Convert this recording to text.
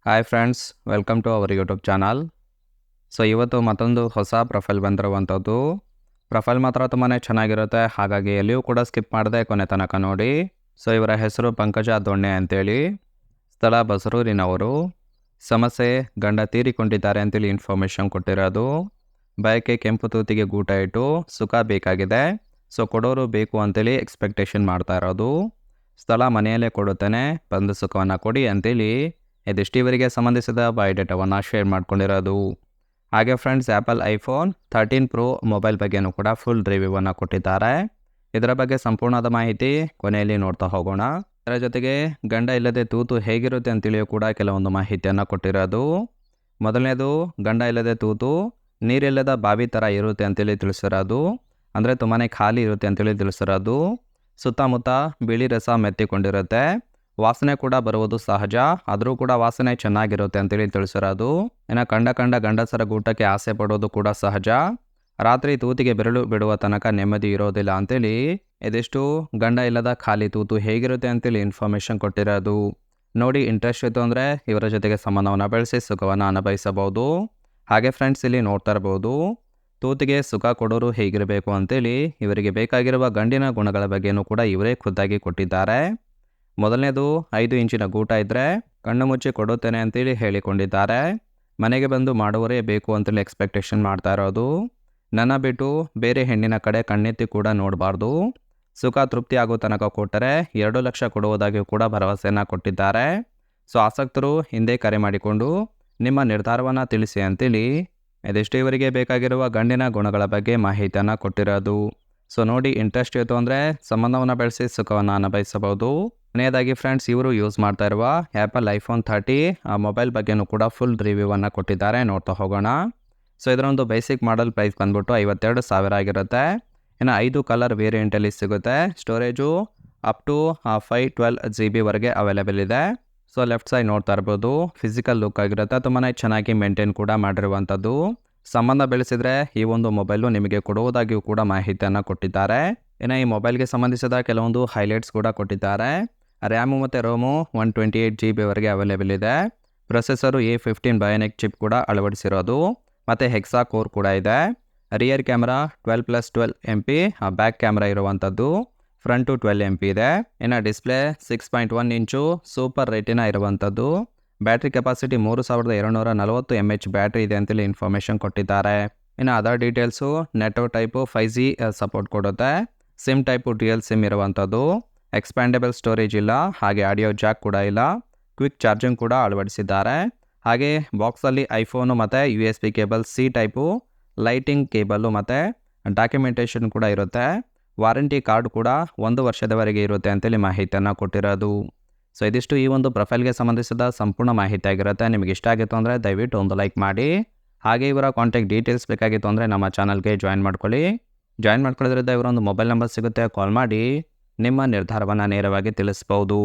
Hi friends, welcome to our YouTube channel. ಇವತ್ತು ಮತ್ತೊಂದು ಹೊಸ ಪ್ರೊಫೈಲ್ ಬಂದಿರುವಂಥದ್ದು. ಪ್ರೊಫೈಲ್ ಮಾತ್ರ ತುಂಬಾ ಚೆನ್ನಾಗಿರುತ್ತೆ, ಹಾಗಾಗಿ ಎಲ್ಲಿಯೂ ಕೂಡ ಸ್ಕಿಪ್ ಮಾಡದೆ ಕೊನೆ ತನಕ ನೋಡಿ. ಇವರ ಹೆಸರು ಪಂಕಜ ದೊಣ್ಣೆ ಅಂತೇಳಿ. ಸ್ಥಳ ಬಸರೂರಿನವರು. ಸಮಸ್ಯೆ ಗಂಡ ತೀರಿಕೊಂಡಿದ್ದಾರೆ ಅಂತೇಳಿ ಇನ್ಫಾರ್ಮೇಷನ್ ಕೊಟ್ಟಿರೋದು. ಬಯಕೆ ಕೆಂಪು ತೂತಿಗೆ ಗೂಟ ಇಟ್ಟು ಸುಖ ಬೇಕಾಗಿದೆ. ಕೊಡೋರು ಬೇಕು ಅಂತೇಳಿ ಎಕ್ಸ್ಪೆಕ್ಟೇಷನ್ ಮಾಡ್ತಾ ಇರೋದು. ಸ್ಥಳ ಮನೆಯಲ್ಲೇ ಕೊಡುತ್ತೇನೆ, ಬಂದು ಸುಖವನ್ನು ಕೊಡಿ ಅಂತೇಳಿ ಇದಿಷ್ಟು ಇವರಿಗೆ ಸಂಬಂಧಿಸಿದ ಬಯೋಡೇಟಾವನ್ನು ಶೇರ್ ಮಾಡ್ಕೊಂಡಿರೋದು. ಹಾಗೆ friends, apple iPhone 13 Pro mobile ಬಗ್ಗೆನೂ ಕೂಡ ಫುಲ್ ರಿವ್ಯೂವನ್ನು ಕೊಟ್ಟಿದ್ದಾರೆ. ಇದರ ಬಗ್ಗೆ ಸಂಪೂರ್ಣವಾದ ಮಾಹಿತಿ ಕೊನೆಯಲ್ಲಿ ನೋಡ್ತಾ ಹೋಗೋಣ. ಇದರ ಜೊತೆಗೆ ಗಂಡ ಇಲ್ಲದೆ ತೂತು ಹೇಗಿರುತ್ತೆ ಅಂತೇಳಿಯೂ ಕೂಡ ಕೆಲವೊಂದು ಮಾಹಿತಿಯನ್ನು ಕೊಟ್ಟಿರೋದು. ಮೊದಲನೇದು, ಗಂಡ ಇಲ್ಲದೆ ತೂತು ನೀರಿಲ್ಲದ ಬಾವಿ ಥರ ಇರುತ್ತೆ ಅಂತೇಳಿ ತಿಳಿಸಿರೋದು. ಅಂದರೆ ತುಂಬಾ ಖಾಲಿ ಇರುತ್ತೆ ಅಂತೇಳಿ ತಿಳಿಸಿರೋದು. ಸುತ್ತಮುತ್ತ ಬಿಳಿ ರಸ ಮೆತ್ತಿಕೊಂಡಿರುತ್ತೆ. ವಾಸನೆ ಕೂಡ ಬರುವುದು ಸಹಜ, ಆದರೂ ಕೂಡ ವಾಸನೆ ಚೆನ್ನಾಗಿರುತ್ತೆ ಅಂತೇಳಿ ತಿಳಿಸಿರೋದು. ಇನ್ನು ಕಂಡ ಗಂಡಸರ ಗೂಟಕ್ಕೆ ಆಸೆ ಪಡೋದು ಕೂಡ ಸಹಜ. ರಾತ್ರಿ ತೂತಿಗೆ ಬೆರಳು ಬಿಡುವ ತನಕ ನೆಮ್ಮದಿ ಇರೋದಿಲ್ಲ ಅಂತೇಳಿ ಇದಿಷ್ಟು ಗಂಡ ಇಲ್ಲದ ಖಾಲಿ ತೂತು ಹೇಗಿರುತ್ತೆ ಅಂತೇಳಿ ಇನ್ಫಾರ್ಮೇಷನ್ ಕೊಟ್ಟಿರೋದು. ನೋಡಿ, ಇಂಟ್ರೆಸ್ಟ್ ಇತ್ತು ಅಂದರೆ ಇವರ ಜೊತೆಗೆ ಸಂಬಂಧವನ್ನು ಬೆಳೆಸಿ ಸುಖವನ್ನು ಅನುಭವಿಸಬಹುದು. ಹಾಗೆ ಫ್ರೆಂಡ್ಸ್, ಇಲ್ಲಿ ನೋಡ್ತಾ ಇರ್ಬೋದು, ತೂತಿಗೆ ಸುಖ ಕೊಡೋರು ಹೇಗಿರಬೇಕು ಅಂತೇಳಿ ಇವರಿಗೆ ಬೇಕಾಗಿರುವ ಗಂಡಿನ ಗುಣಗಳ ಬಗ್ಗೆನೂ ಕೂಡ ಇವರೇ ಖುದ್ದಾಗಿ ಕೊಟ್ಟಿದ್ದಾರೆ. ಮೊದಲನೇದು, 5 ಇಂಚಿನ ಗೂಟ ಇದ್ದರೆ ಕಣ್ಣು ಮುಚ್ಚಿ ಕೊಡುತ್ತೇನೆ ಅಂತೇಳಿ ಹೇಳಿಕೊಂಡಿದ್ದಾರೆ. ಮನೆಗೆ ಬಂದು ಮಾಡುವರೇ ಬೇಕು ಅಂತೇಳಿ ಎಕ್ಸ್ಪೆಕ್ಟೇಷನ್ ಮಾಡ್ತಾ ಇರೋದು. ನನ್ನ ಬಿಟ್ಟು ಬೇರೆ ಹೆಣ್ಣಿನ ಕಡೆ ಕಣ್ಣೆತ್ತಿ ಕೂಡ ನೋಡಬಾರ್ದು. ಸುಖ ತೃಪ್ತಿ ಆಗೋ ತನಕ ಕೊಟ್ಟರೆ 2 ಲಕ್ಷ ಕೊಡುವುದಾಗಿ ಕೂಡ ಭರವಸೆಯನ್ನು ಕೊಟ್ಟಿದ್ದಾರೆ. ಆಸಕ್ತರು ಹಿಂದೆ ಕರೆ ಮಾಡಿಕೊಂಡು ನಿಮ್ಮ ನಿರ್ಧಾರವನ್ನು ತಿಳಿಸಿ ಅಂತೇಳಿ ಇದಿಷ್ಟು ಇವರಿಗೆ ಬೇಕಾಗಿರುವ ಗಂಡಿನ ಗುಣಗಳ ಬಗ್ಗೆ ಮಾಹಿತಿಯನ್ನು ಕೊಟ್ಟಿರೋದು. ನೋಡಿ, ಇಂಟ್ರೆಸ್ಟ್ ಇತ್ತು ಅಂದರೆ ಸಂಬಂಧವನ್ನು ಬೆಳೆಸಿ ಸುಖವನ್ನು ಅನುಭವಿಸಬಹುದು. ಕೊನೆಯದಾಗಿ ಫ್ರೆಂಡ್ಸ್, ಇವರು ಯೂಸ್ ಮಾಡ್ತಾ ಇರುವ ಆ್ಯಪಲ್ ಐಫೋನ್ 30 ಆ ಮೊಬೈಲ್ ಬಗ್ಗೆನೂ ಕೂಡ ಫುಲ್ ರಿವ್ಯೂವನ್ನು ಕೊಟ್ಟಿದ್ದಾರೆ. ನೋಡ್ತಾ ಹೋಗೋಣ. ಇದರ ಒಂದು ಬೇಸಿಕ್ ಮಾಡೆಲ್ ಪ್ರೈಸ್ ಬಂದ್ಬಿಟ್ಟು 52,000 ಆಗಿರುತ್ತೆ. ಇನ್ನು 5 ಕಲರ್ ವೇರಿಯಂಟಲ್ಲಿ ಸಿಗುತ್ತೆ. ಸ್ಟೋರೇಜು ಅಪ್ ಟು 512 GB ವರೆಗೆ ಅವೈಲೇಬಲ್ ಇದೆ. ಲೆಫ್ಟ್ ಸೈಡ್ ನೋಡ್ತಾ ಇರ್ಬೋದು, ಫಿಸಿಕಲ್ ಲುಕ್ ಆಗಿರುತ್ತೆ. ತುಂಬಾ ಚೆನ್ನಾಗಿ ಮೇಂಟೈನ್ ಕೂಡ ಮಾಡಿರುವಂಥದ್ದು. ಸಂಬಂಧ ಬೆಳೆಸಿದರೆ ಈ ಒಂದು ಮೊಬೈಲು ನಿಮಗೆ ಕೊಡುವುದಾಗಿಯೂ ಕೂಡ ಮಾಹಿತಿಯನ್ನು ಕೊಟ್ಟಿದ್ದಾರೆ. ಇನ್ನು ಈ ಮೊಬೈಲ್ಗೆ ಸಂಬಂಧಿಸಿದ ಕೆಲವೊಂದು ಹೈಲೈಟ್ಸ್ ಕೂಡ ಕೊಟ್ಟಿದ್ದಾರೆ. ರ್ಯಾಮು ಮತ್ತು ರೋಮು 128 GB ವರೆಗೆ ಅವೈಲೇಬಲ್ ಇದೆ. ಪ್ರೊಸೆಸರು A15 ಬಯೋನಿಕ್ ಚಿಪ್ ಕೂಡ ಅಳವಡಿಸಿರೋದು ಮತ್ತು ಹೆಕ್ಸಾ ಕೋರ್ ಕೂಡ ಇದೆ. Rear camera 12+12 MP, back camera ಇರುವಂಥದ್ದು. ಫ್ರಂಟು 12 MP ಇದೆ. ಇನ್ನು ಡಿಸ್ಪ್ಲೇ 6.1 ಇಂಚು ಸೂಪರ್ ರೆಟಿನಾ ಇರುವಂಥದ್ದು. ಬ್ಯಾಟ್ರಿ ಕೆಪಾಸಿಟಿ 3240 mAh ಬ್ಯಾಟ್ರಿ ಇದೆ ಅಂತೇಳಿ ಇನ್ಫಾರ್ಮೇಷನ್ ಕೊಟ್ಟಿದ್ದಾರೆ. ಇನ್ನು other details, network type 5G support ಕೊಡುತ್ತೆ. ಸಿಮ್ ಟೈಪು ಡ್ಯುಯಲ್ ಸಿಮ್ ಇರುವಂಥದ್ದು. ಎಕ್ಸ್ಪ್ಯಾಂಡೇಬಲ್ ಸ್ಟೋರೇಜ್ ಇಲ್ಲ, ಹಾಗೆ ಆಡಿಯೋ ಜಾಕ್ ಕೂಡ ಇಲ್ಲ. ಕ್ವಿಕ್ ಚಾರ್ಜಿಂಗ್ ಕೂಡ ಅಳವಡಿಸಿದ್ದಾರೆ. ಹಾಗೆ ಬಾಕ್ಸಲ್ಲಿ ಐಫೋನು ಮತ್ತು USB cable C type, lighting cable ಮತ್ತು ಡಾಕ್ಯುಮೆಂಟೇಷನ್ ಕೂಡ ಇರುತ್ತೆ. ವಾರಂಟಿ ಕಾರ್ಡ್ ಕೂಡ 1 ವರ್ಷದವರೆಗೆ ಇರುತ್ತೆ ಅಂತೇಳಿ ಮಾಹಿತಿಯನ್ನು ಕೊಟ್ಟಿರೋದು. ಇದಿಷ್ಟು ಈ ಒಂದು ಪ್ರೊಫೈಲ್ಗೆ ಸಂಬಂಧಿಸಿದ ಸಂಪೂರ್ಣ ಮಾಹಿತಿ ಆಗಿರುತ್ತೆ. ನಿಮಗೆ ಇಷ್ಟ ಆಗಿತ್ತು ಅಂದರೆ ದಯವಿಟ್ಟು ಒಂದು ಲೈಕ್ ಮಾಡಿ. ಹಾಗೆ ಇವರ ಕಾಂಟ್ಯಾಕ್ಟ್ ಡೀಟೇಲ್ಸ್ ಬೇಕಾಗಿತ್ತು ಅಂದರೆ ನಮ್ಮ ಚಾನಲ್ಗೆ ಜಾಯಿನ್ ಮಾಡ್ಕೊಳ್ಳಿ. ಜಾಯಿನ್ ಮಾಡ್ಕೊಳ್ಳೋದ್ರಿಂದ ಇವರೊಂದು ಮೊಬೈಲ್ ನಂಬರ್ ಸಿಗುತ್ತೆ, ಕಾಲ್ ಮಾಡಿ ನಿಮ್ಮ ನಿರ್ಧಾರವನ್ನು ನೇರವಾಗಿ ತಿಳಿಸ್ಬೋದು.